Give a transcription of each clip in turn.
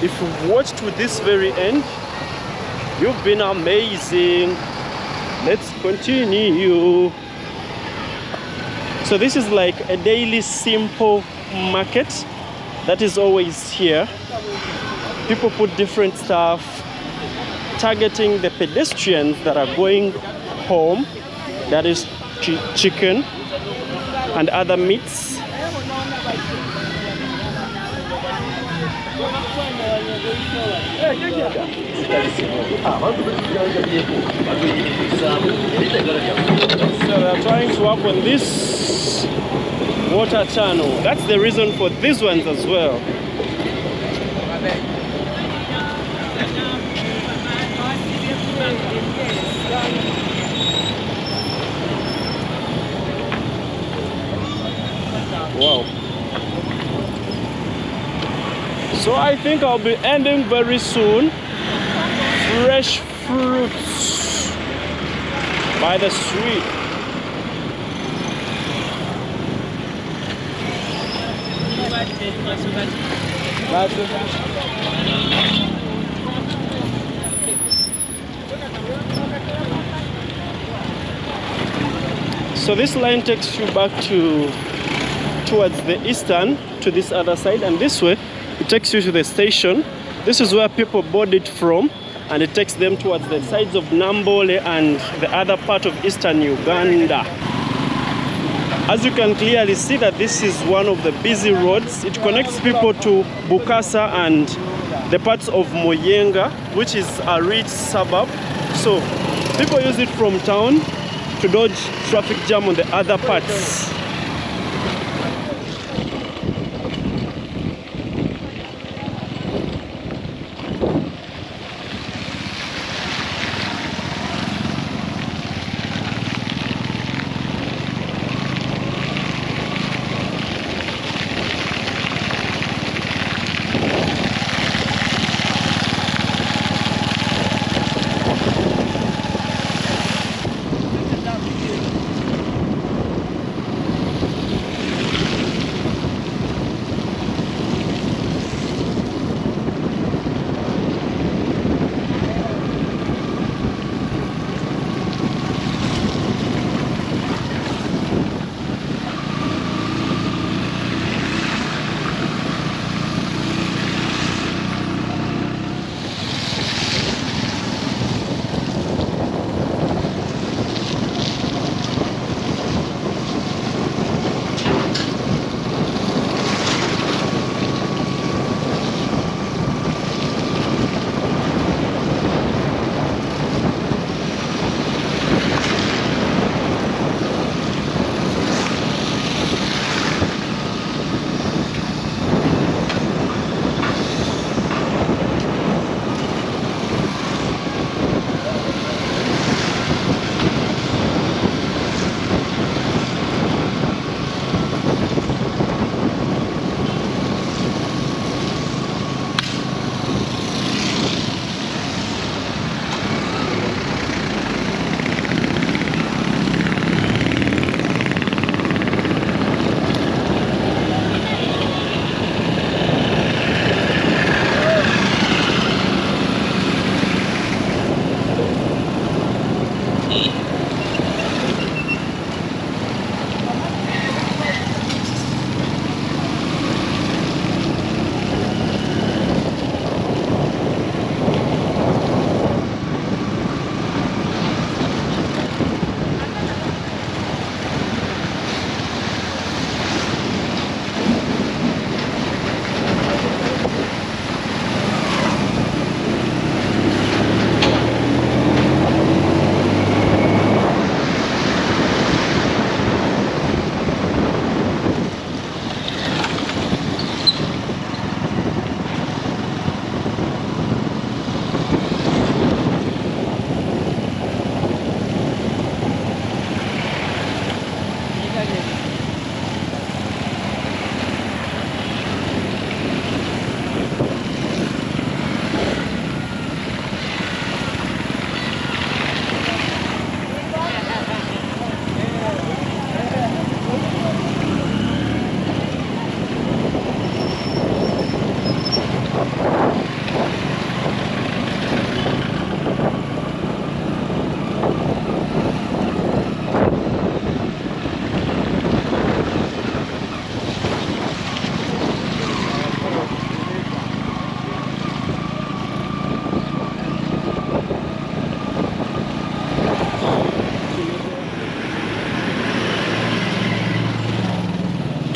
If you've watched to this very end, you've been amazing. Let's continue. So this is like a daily simple market that is always here. People put different stuff, targeting the pedestrians that are going home. That is chicken and other meats. So they're trying to work on this water channel. That's the reason for these ones as well. Wow. So I think I'll be ending very soon. Fresh fruits by the street. So this line takes you back towards the eastern, to this other side, and this way it takes you to the station. This is where people board it from, and it takes them towards the sides of Nambole and the other part of eastern Uganda. As you can clearly see that this is one of the busy roads. It connects people to Bukasa and the parts of Moyenga, which is a rich suburb. So people use it from town to dodge traffic jam on the other parts.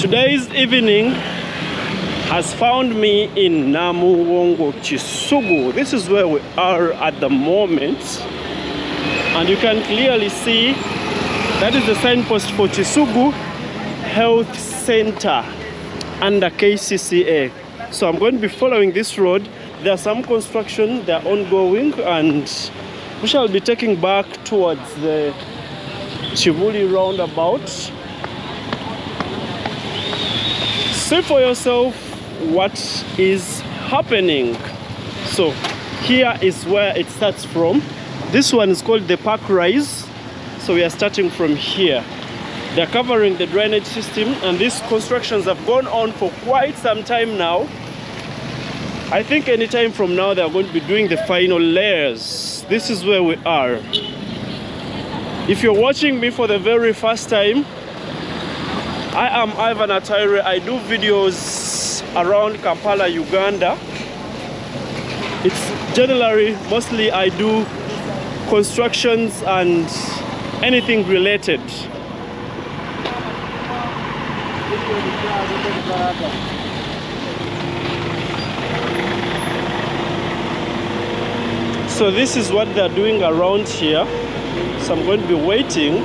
Today's evening has found me in Namuwongo, Kisugu. This is where we are at the moment. And you can clearly see that is the signpost for Kisugu Health Center under KCCA. So I'm going to be following this road. There are some construction, they're ongoing, and we shall be taking back towards the Chivuli roundabout. See for yourself what is happening. So here is where it starts from. This one is called the Park Rise. So we are starting from here. They're covering the drainage system, and these constructions have gone on for quite some time now. I think any time from now they're going to be doing the final layers. This is where we are. If you're watching me for the very first time, I am Ivan Atire. I do videos around Kampala, Uganda. It's generally, mostly I do constructions and anything related. So this is what they're doing around here. So I'm going to be waiting.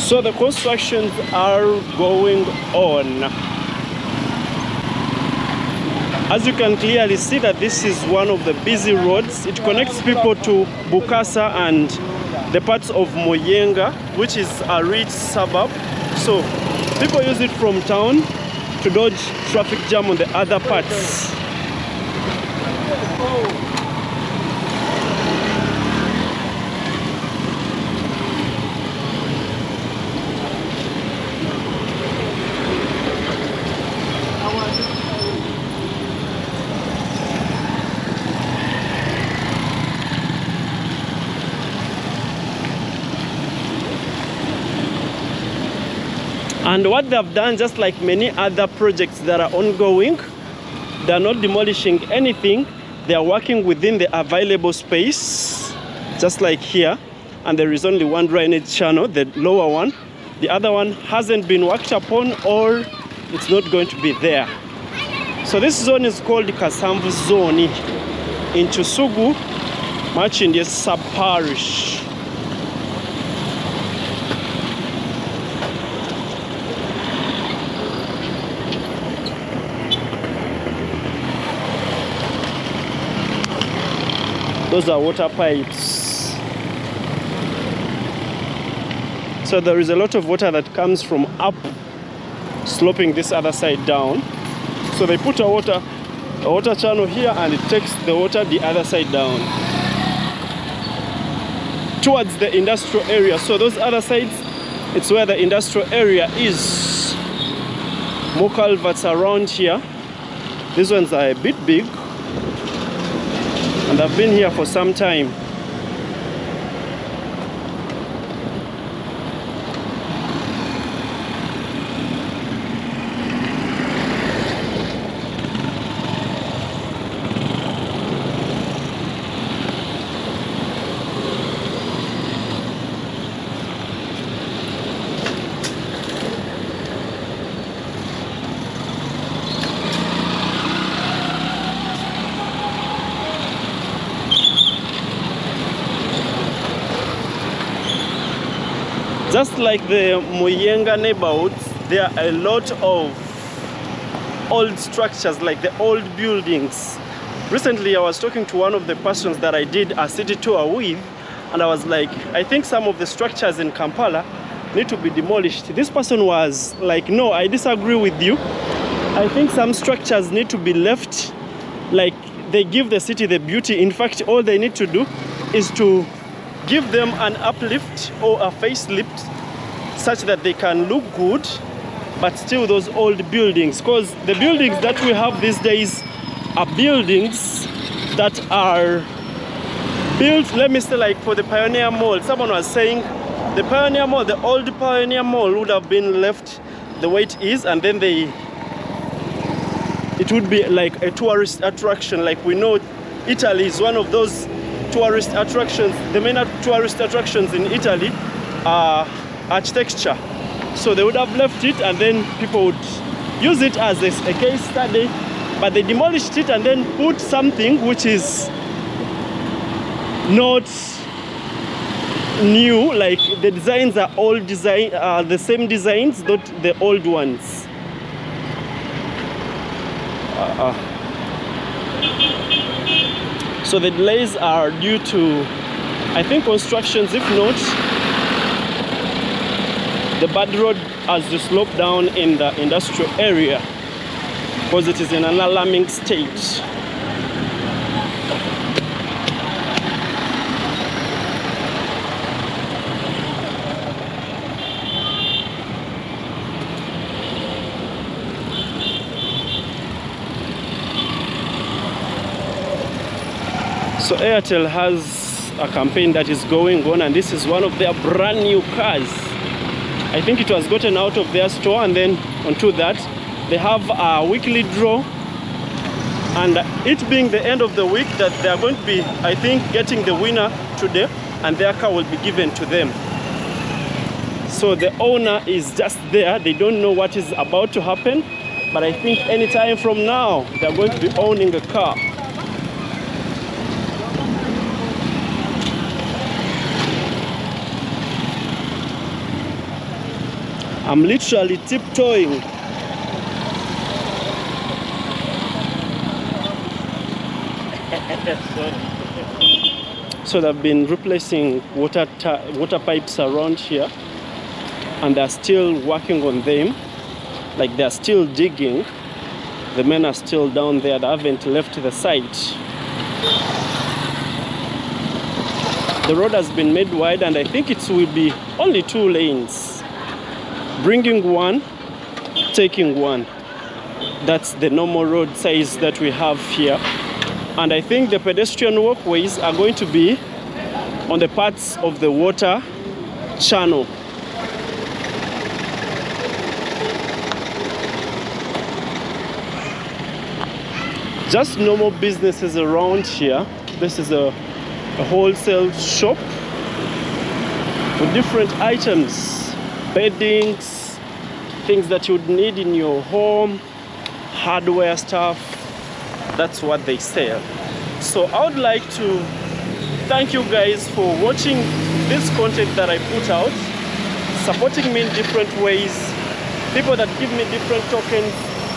So the constructions are going on. As you can clearly see that this is one of the busy roads. It connects people to Bukasa and the parts of Moyenga, which is a rich suburb. So people use it from town to dodge traffic jam on the other parts. And what they've done, just like many other projects that are ongoing, they're not demolishing anything. They are working within the available space, just like here. And there is only one drainage channel, the lower one. The other one hasn't been worked upon, or it's not going to be there. So this zone is called Kasamvu Zone in Kisugu, Machindi sub-parish. Those are water pipes. So there is a lot of water that comes from up, sloping this other side down. So they put a water channel here, and it takes the water the other side down towards the industrial area. So those other sides, it's where the industrial area is. More culverts around here. These ones are a bit big, and I've been here for some time. Just like the Moyenga neighborhoods, there are a lot of old structures, like the old buildings. Recently, I was talking to one of the persons that I did a city tour with, and I was like, I think some of the structures in Kampala need to be demolished. This person was like, no, I disagree with you. I think some structures need to be left, like they give the city the beauty. In fact, all they need to do is to give them an uplift or a facelift such that they can look good, but still those old buildings, because the buildings that we have these days are buildings that are built, let me say, like for the Pioneer Mall. Someone was saying the Pioneer Mall, the old Pioneer Mall would have been left the way it is, and then it would be like a tourist attraction. Like we know Italy is one of those tourist attractions. The main tourist attractions in Italy are architecture. So they would have left it, and then people would use it as a case study, but they demolished it and then put something which is not new. Like the designs are all the same designs, not the old ones. So the delays are due to, I think, constructions. If not, the bad road has to slope down in the industrial area because it is in an alarming state. So Airtel has a campaign that is going on, and this is one of their brand new cars. I think it was gotten out of their store, and then onto that they have a weekly draw, and it being the end of the week, that they are going to be, I think, getting the winner today, and their car will be given to them. So the owner is just there. They don't know what is about to happen, but I think anytime from now they're going to be owning a car. I'm literally tiptoeing. So they've been replacing water pipes around here, and they're still working on them. Like they're still digging. The men are still down there. They haven't left the site. The road has been made wide, and I think it will be only 2 lanes. Bringing one, taking one. That's the normal road size that we have here. And I think the pedestrian walkways are going to be on the parts of the water channel. Just normal businesses around here. This is a wholesale shop with different items. Beddings, things that you would need in your home, hardware stuff. That's what they sell. So I would like to thank you guys for watching this content that I put out, supporting me in different ways, people that give me different tokens.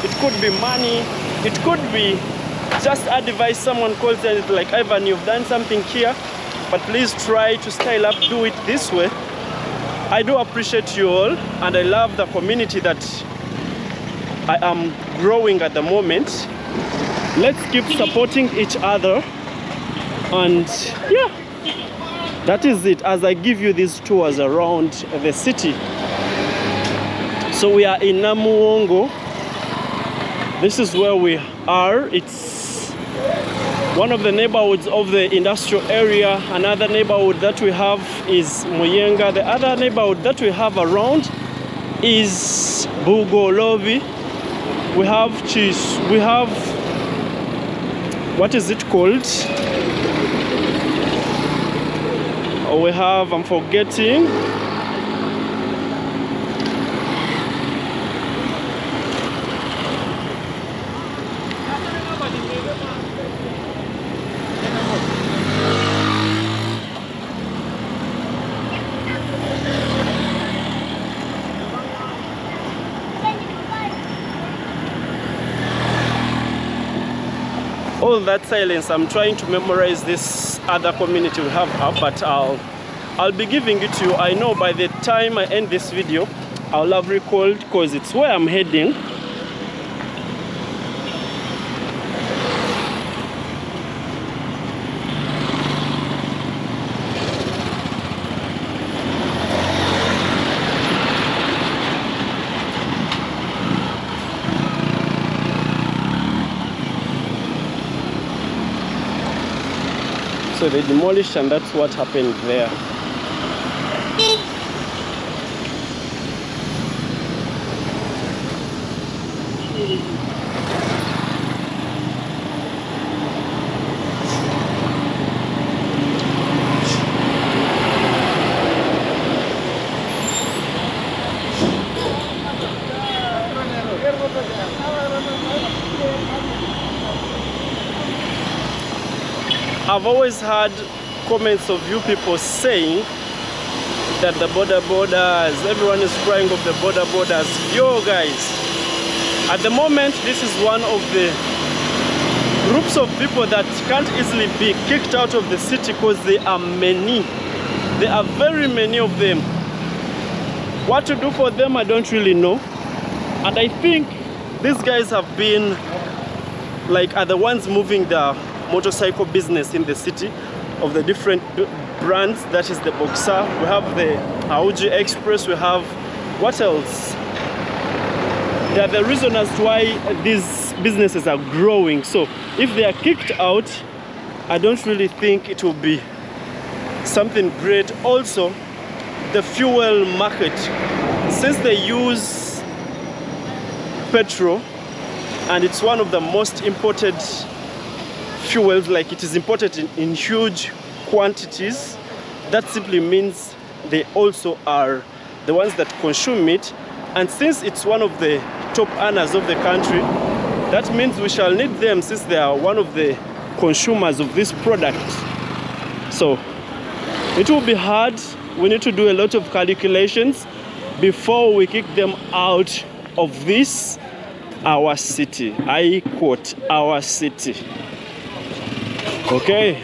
It could be money, it could be just advice. Someone calls and it's like, Ivan, you've done something here, but please try to style up, do it this way. I do appreciate you all, and I love the community that I am growing at the moment. Let's keep supporting each other, and yeah, that is it as I give you these tours around the city. So we are in Namuwongo. This is where we are. It's one of the neighborhoods of the industrial area. Another neighborhood that we have is Muyenga. The other neighborhood that we have around is Bugolobi. We have what is it called? Oh, we have, I'm forgetting. All that silence, I'm trying to memorize this other community we have up, but I'll be giving it to you. I know by the time I end this video, I'll have recalled, because it's where I'm heading. So they demolished, and that's what happened there. I've always had comments of you people saying that the borders, everyone is crying of the borders. Yo guys, at the moment this is one of the groups of people that can't easily be kicked out of the city because there are many. There are very many of them. What to do for them, I don't really know. And I think these guys have been are the ones moving the motorcycle business in the city of the different brands. That is the Boxer, we have the Auji Express, we have what else? They are the reason as to why these businesses are growing. So if they are kicked out, I don't really think it will be something great. Also, the fuel market, since they use petrol and it's one of the most imported fuels, like it is imported in huge quantities, that simply means they also are the ones that consume it. And since it's one of the top earners of the country, that means we shall need them since they are one of the consumers of this product. So it will be hard. We need to do a lot of calculations before we kick them out of this, our city. I quote, our city. Okay.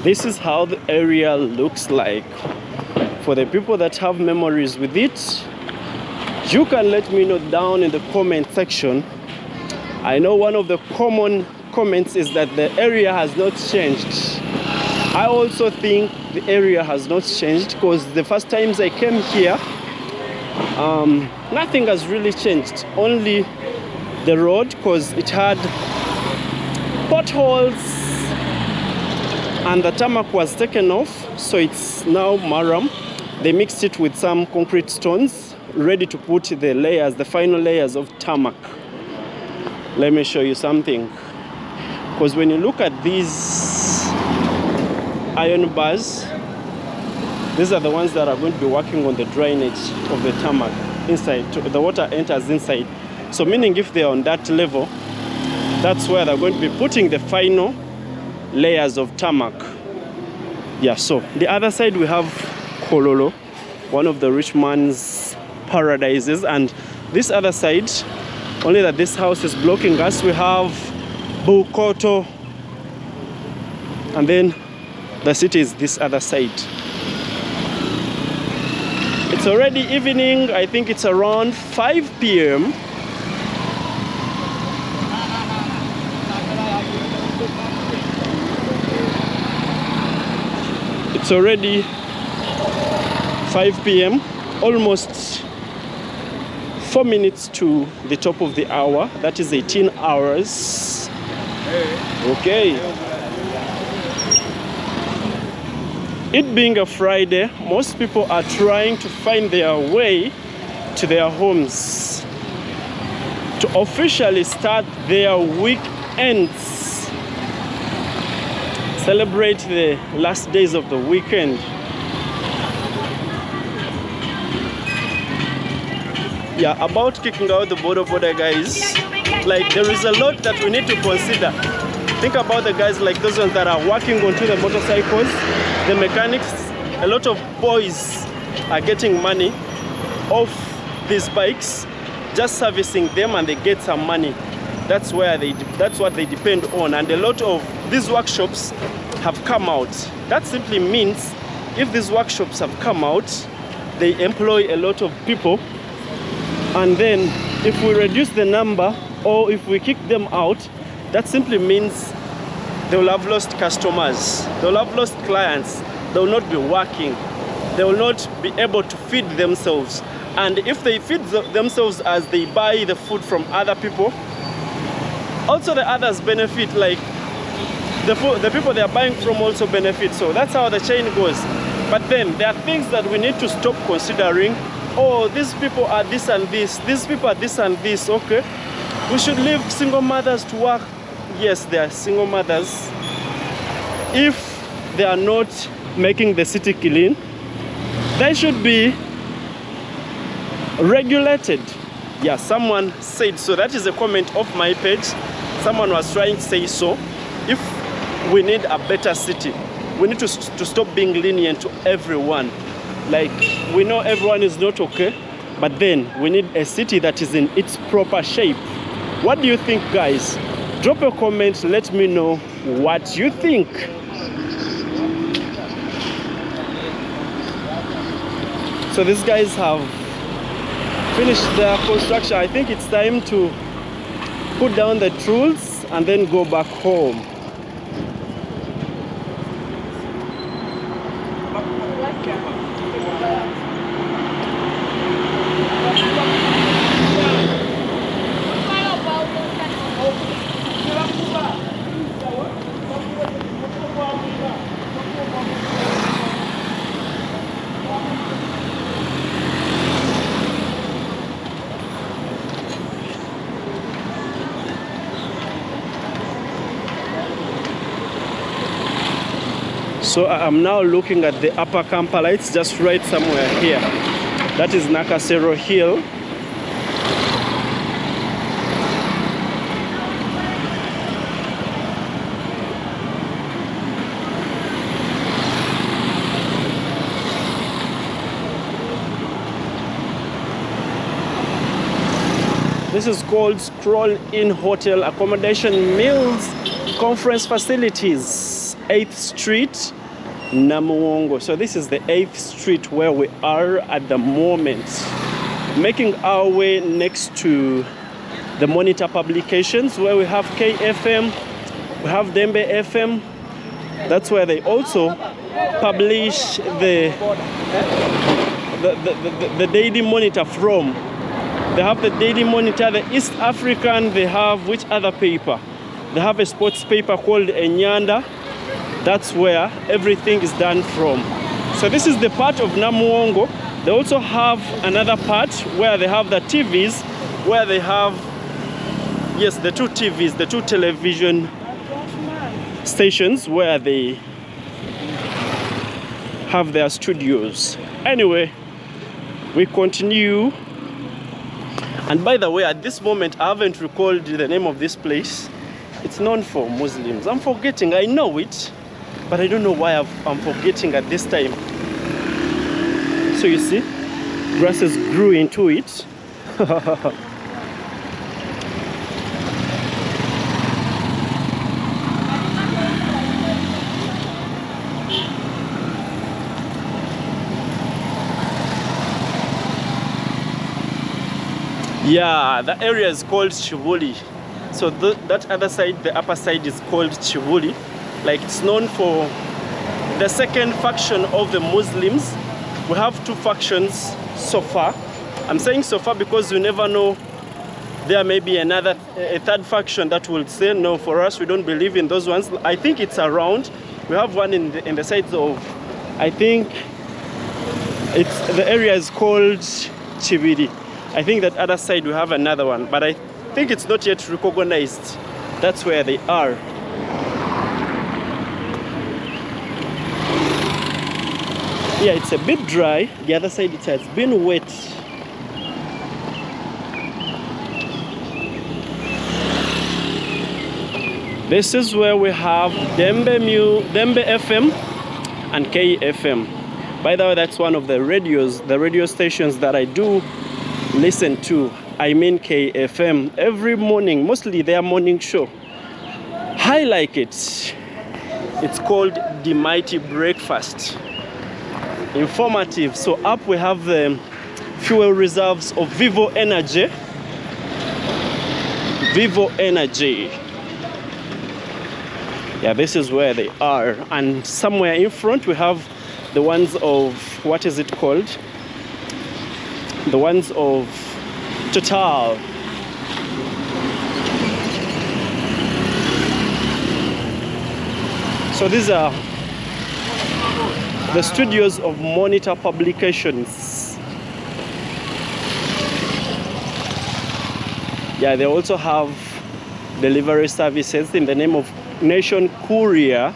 This is how the area looks like. For the people that have memories with it, you can let me know down in the comment section. I know one of the common comments is that the area has not changed. I also think the area has not changed because the first times I came here, nothing has really changed. Only the road, because it had potholes and the tarmac was taken off, so it's now maram. They mixed it with some concrete stones, ready to put the layers, the final layers of tarmac. Let me show you something. Because when you look at these iron bars, these are the ones that are going to be working on the drainage of the tarmac inside. The water enters inside. So meaning if they're on that level, that's where they're going to be putting the final layers of tarmac. Yeah, so the other side we have Kololo, one of the rich man's paradises, and this other side, only that this house is blocking us, we have Bukoto, and then the city is this other side. It's already evening. I think it's around 5 p.m. It's already 5 p.m. almost 4 minutes to the top of the hour. That is 18 hours. Okay. It being a Friday, most people are trying to find their way to their homes to officially start their weekends, celebrate the last days of the weekend. Yeah, about kicking out the border guys, like there is a lot that we need to consider. Think about the guys like those ones that are working onto the motorcycles, the mechanics. A lot of boys are getting money off these bikes, just servicing them, and they get some money. That's what they depend on. And a lot of these workshops have come out. That simply means if these workshops have come out, they employ a lot of people. And then if we reduce the number or if we kick them out, that simply means they will have lost customers, they will have lost clients, they will not be working, they will not be able to feed themselves. And if they feed themselves as they buy the food from other people, also the others benefit, like the people they are buying from also benefit. So that's how the chain goes. But then there are things that we need to stop considering oh, these people are this and this, these people are this and this. Okay, we should leave single mothers to work. Yes, they are single mothers. If they are not making the city clean, they should be regulated. Yeah, someone said so. That is a comment of my page. Someone was trying to say so. If we need a better city, we need to stop being lenient to everyone. Like, we know everyone is not okay, but then we need a city that is in its proper shape. What do you think, guys? Drop a comment, let me know what you think. So these guys have finished their construction. I think it's time to put down the tools and then go back home. So I'm now looking at the upper Kampala. It's just right somewhere here. That is Nakasero Hill. This is called Scroll-In Hotel Accommodation Meals Conference Facilities, 8th Street, Namuwongo. So this is the 8th Street where we are at the moment. Making our way next to the Monitor Publications, where we have KFM, we have Dembe FM. That's where they also publish the Daily Monitor from. They have the Daily Monitor, the East African. They have which other paper? They have a sports paper called Enyanda. That's where everything is done from. So this is the part of Namuwongo. They also have another part where they have the TVs, where they have, yes, the two TVs, the two television stations where they have their studios. Anyway, we continue. And by the way, at this moment, I haven't recalled the name of this place. It's known for Muslims. I'm forgetting, I know it, but I don't know why I'm forgetting at this time. So you see, grasses grew into it. Yeah, the area is called Chivuli. So that other side, the upper side, is called Chivuli. Like, it's known for the second faction of the Muslims. We have two factions so far. I'm saying so far because you never know. There may be a third faction that will say, no, for us, we don't believe in those ones. I think it's around. We have one in the sides of, I think the area is called Chividi. I think that other side we have another one, but I think it's not yet recognized. That's where they are. Yeah, it's a bit dry. The other side, it has been wet. This is where we have Dembe FM and KFM. By the way, that's one of the radio stations that I do listen to. I mean KFM every morning, mostly their morning show. I like it. It's called The Mighty Breakfast. Informative. So up we have the fuel reserves of Vivo Energy. Vivo Energy. Yeah, this is where they are. And somewhere in front we have the ones of, what is it called? The ones of Total. So these are the studios of Monitor Publications. Yeah, they also have delivery services in the name of Nation Courier.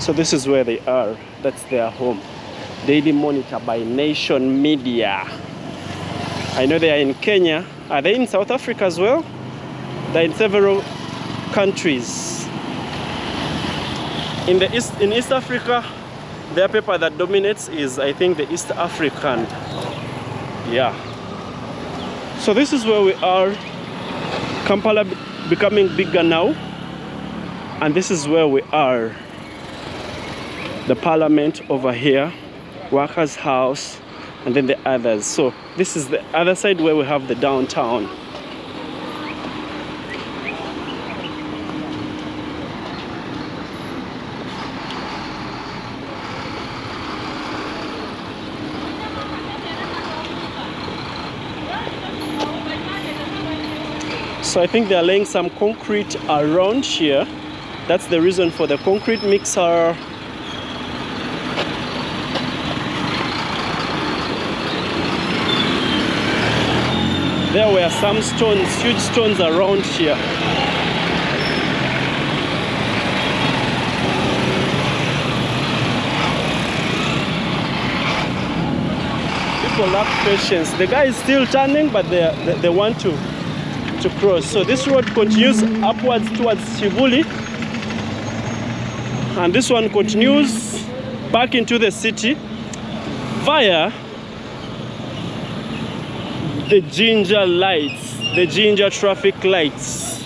So this is where they are. That's their home. Daily Monitor by Nation Media. I know they are in Kenya. Are they in South Africa as well? They're in several countries. In East Africa, their paper that dominates is, I think, the East African. Yeah. So this is where we are. Kampala becoming bigger now. And this is where we are. The Parliament over here, Workers' House, and then the others. So this is the other side where we have the downtown. So I think they are laying some concrete around here. That's the reason for the concrete mixer. There were some stones, huge stones around here. People lack patience. The guy is still turning, but they want to cross. So this road continues upwards towards Shibuli, and this one continues back into the city via the ginger lights, the ginger traffic lights.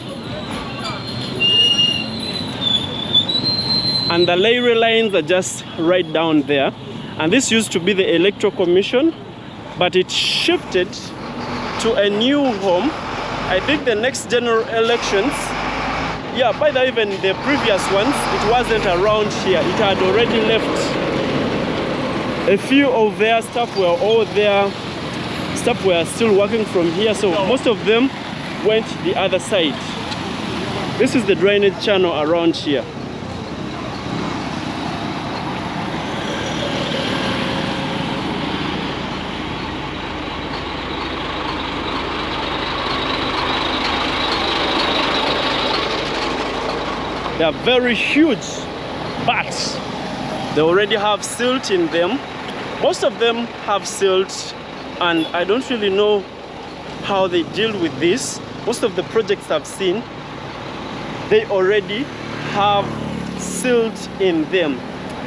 And the railway lines are just right down there. And this used to be the Electoral Commission, but it shifted to a new home. I think the next general elections, yeah, by the even the previous ones, it wasn't around here. It had already left. A few of their staff were all there. Staff were still working from here, so most of them went the other side. This is the drainage channel around here. They are very huge, but they already have silt in them. Most of them have silt, and I don't really know how they deal with this. Most of the projects I've seen, they already have silt in them.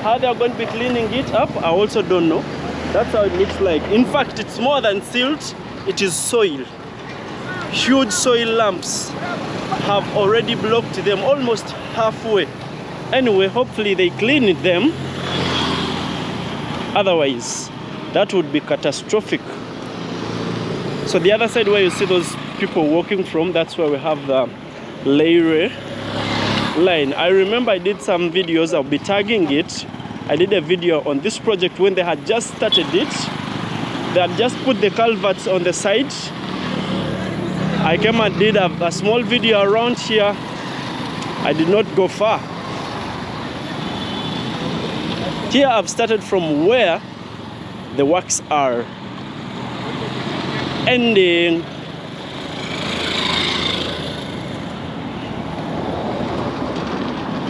How they're going to be cleaning it up, I also don't know. That's how it looks like. In fact, it's more than silt, it is soil. Huge soil lumps have already blocked them almost halfway. Anyway, hopefully they clean them. Otherwise, that would be catastrophic. So the other side where you see those people walking from, that's where we have the railway line. I remember I did some videos, I'll be tagging it. I did a video on this project when they had just started it. They had just put the culverts on the side. I came and did a small video around here. I did not go far. Here I've started from where the works are ending.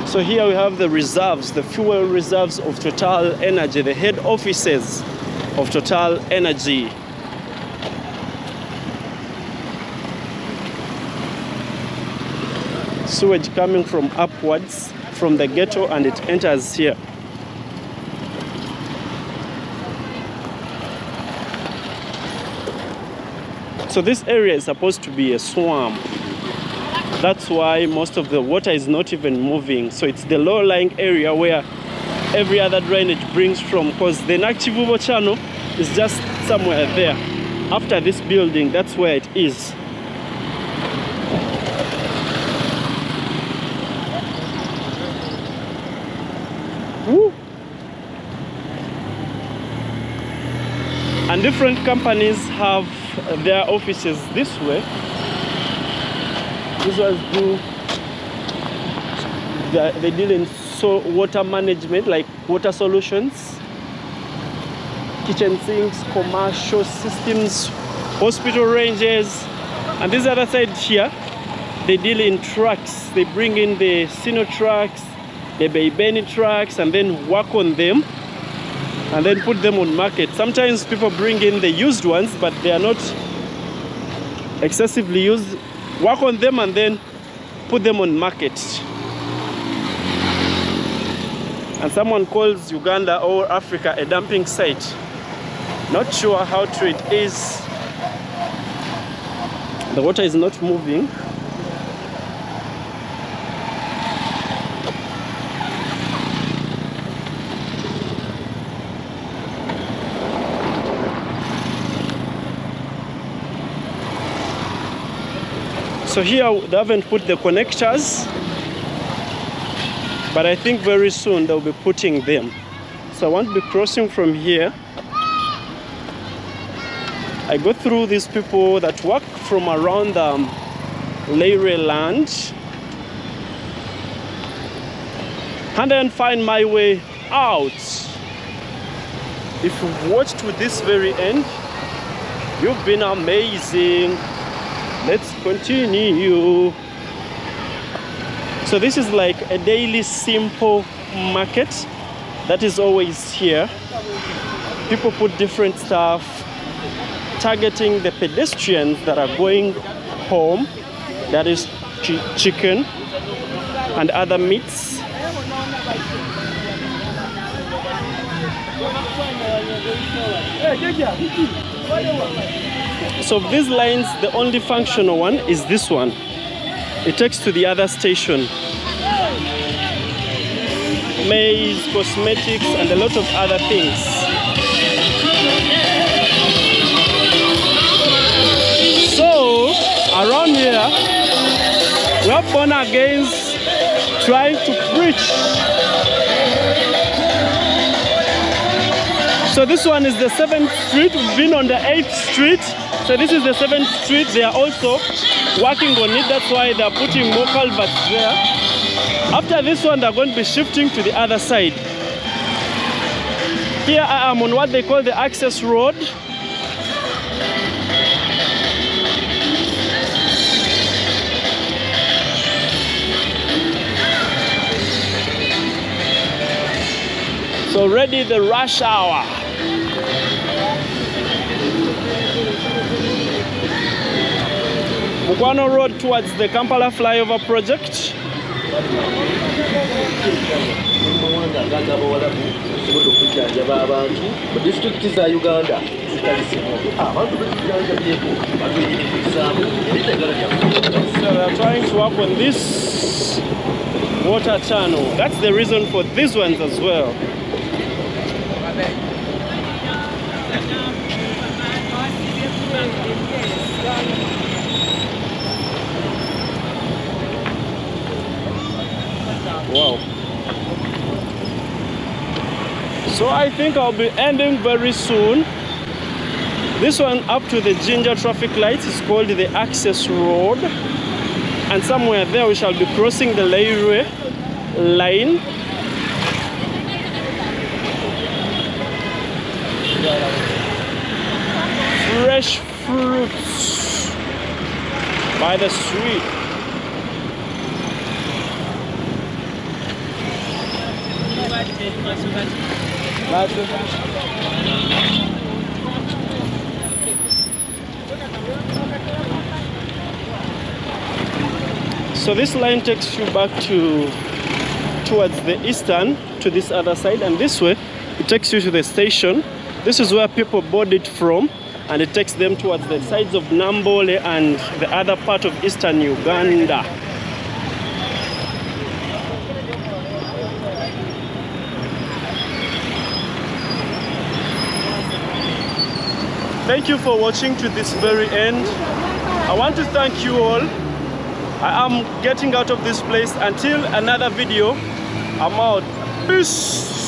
So here we have the reserves, the fuel reserves of Total Energy, the head offices of Total Energy. Sewage coming from upwards from the ghetto, and it enters here. So this area is supposed to be a swamp. That's why most of the water is not even moving. So it's the low-lying area where every other drainage brings from, because the Nakivubo channel is just somewhere there. After this building, that's where it is. Woo. And different companies have their offices this way. These ones do, they deal in water management, like water solutions. kitchen sinks, commercial systems, hospital ranges. And this other side here, they deal in trucks. They bring in the Sino trucks, the Beibeni trucks, and then work on them and then put them on market. Sometimes people bring in the used ones, but they are not excessively used. Work on them and then put them on market. And someone calls Uganda or Africa a dumping site. Not sure how true it is. The water is not moving. So here they haven't put the connectors, but I think very soon they'll be putting them. So I won't be crossing from here. I go through these people that work from around the Leire land and then find my way out. If you've watched to this very end, you've been amazing. Let's continue. So this is like a daily simple market that is always here. People put different stuff, targeting the pedestrians that are going home. That is chicken and other meats. So of these lines, the only functional one is this one. It takes to the other station. Maize, cosmetics, and a lot of other things. So, around here, we have born agains trying to preach. So this one is the 7th Street. We've been on the 8th Street. So this is the 7th Street. They are also working on it. That's why they're putting more culverts there. After this one, they're going to be shifting to the other side. Here I am on what they call the access road. So already the rush hour. Mukwano Road towards the Kampala flyover project. So they're trying to work on this water channel. That's the reason for these ones as well. Wow. So I think I'll be ending very soon. This one up to the ginger traffic lights is called the access road. And somewhere there we shall be crossing the Leire line. Fresh fruits by the street. So this line takes you back towards the eastern, to this other side, and this way it takes you to the station. This is where people board it from, and it takes them towards the sides of Nambole and the other part of eastern Uganda. Thank you for watching to this very end. I want to thank you all. I am getting out of this place. Until another video, I'm out. Peace.